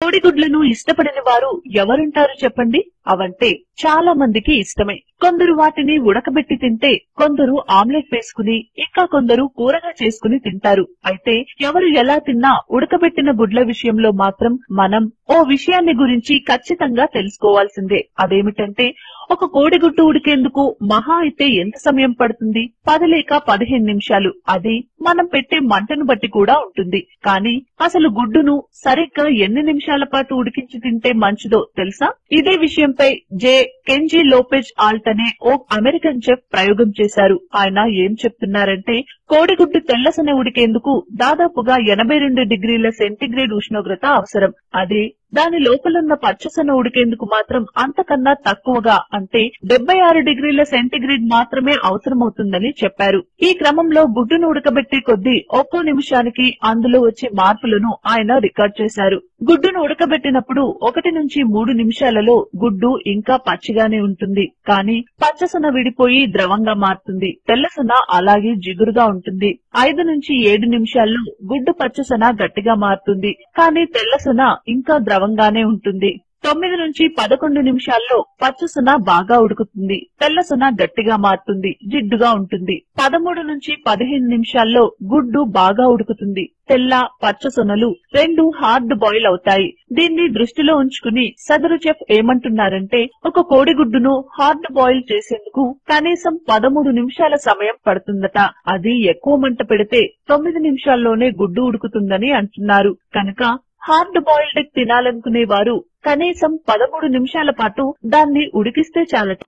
కోడిగుడ్లను ఇష్టపడని వారు ఎవరుంటారు చెప్పండి? అవంటే చాలా మందికి ఇష్టమే. కొందరు వాటిని ఉడకబెట్టి తింటే, కొందరు ఆమ్లెట్ వేసుకుని, ఇంకా కొందరు కూరగా చేసుకుని తింటారు. అయితే ఎవరు ఎలా తిన్నా ఉడకబెట్టిన గుడ్ల విషయంలో మాత్రం మనం ఓ విషయాన్ని గురించి ఖచ్చితంగా తెలుసుకోవాల్సిందే. అదేమిటంటే ఒక కోడిగుడ్డు ఉడికేందుకు మహా అయితే ఎంత సమయం పడుతుంది? 10 లేక 15 నిమిషాలు. అది మనం పెట్టే మంటను బట్టి కూడా ఉంటుంది. కానీ అసలు గుడ్డును సరిగ్గా ఎన్ని నిమిషాల పాటు ఉడికించి తింటే మంచిదో తెలుసా? ఇదే విషయంపై కెంజీ లోపెజ్ ఆల్ట్ అనే ఓ అమెరికన్ చెఫ్ ప్రయోగం చేశారు. ఆయన ఏం చెప్తున్నారంటే కోడిగుడ్డు తెల్లసన ఉడికేందుకు దాదాపుగా 82 డిగ్రీల సెంటీగ్రేడ్ ఉష్ణోగ్రత అవసరం. అదే దాని లోపలున్న పచ్చసొన ఉడికేందుకు మాత్రం అంతకన్నా తక్కువగా అంటే 76 డిగ్రీల సెంటీగ్రేడ్ మాత్రమే అవసరమవుతుందని చెప్పారు. ఈ క్రమంలో గుడ్డును ఉడకబెట్టే కొద్దీ ఒక్కో నిమిషానికి అందులో వచ్చే మార్పులను ఆయన రికార్డ్ చేశారు. గుడ్డును ఉడకబెట్టినప్పుడు 1 నుంచి 3 నిమిషాలలో గుడ్డు ఇంకా పచ్చిగానే ఉంటుంది. కానీ పచ్చసొన విడిపోయి ద్రవంగా మారుతుంది. తెల్లసొన అలాగే జిగురుగా ఉంటుంది. 5 నుంచి 7 నిమిషాల్లో గుడ్డు పచ్చసొన గట్టిగా మారుతుంది. కానీ తెల్లసొన ఇంకా ద్రవంగానే ఉంటుంది. 9 నుంచి 11 నిమిషాల్లో పచ్చసొన బాగా ఉడుకుతుంది. తెల్లసొన గట్టిగా మారుతుంది, జిడ్డుగా ఉంటుంది. 13 నుంచి 15 నిమిషాల్లో గుడ్డు బాగా ఉడుకుతుంది. తెల్ల, పచ్చసొనలు రెండు హార్డ్ బాయిల్ అవుతాయి. దీన్ని దృష్టిలో ఉంచుకుని సదరు చెఫ్ ఏమంటున్నారంటే ఒక కోడిగుడ్డును హార్డ్ బాయిల్ చేసేందుకు కనీసం 13 నిమిషాల సమయం పడుతుందట. అది ఎక్కువ మంట పెడితే 9 నిమిషాల్లోనే గుడ్డు ఉడుకుతుందని అంటున్నారు. కనుక హార్డ్ బాయిల్డ్ ఎగ్ తినాలనుకునే వారు కనీసం 13 నిమిషాల పాటు దాన్ని ఉడికిస్తే చాలట.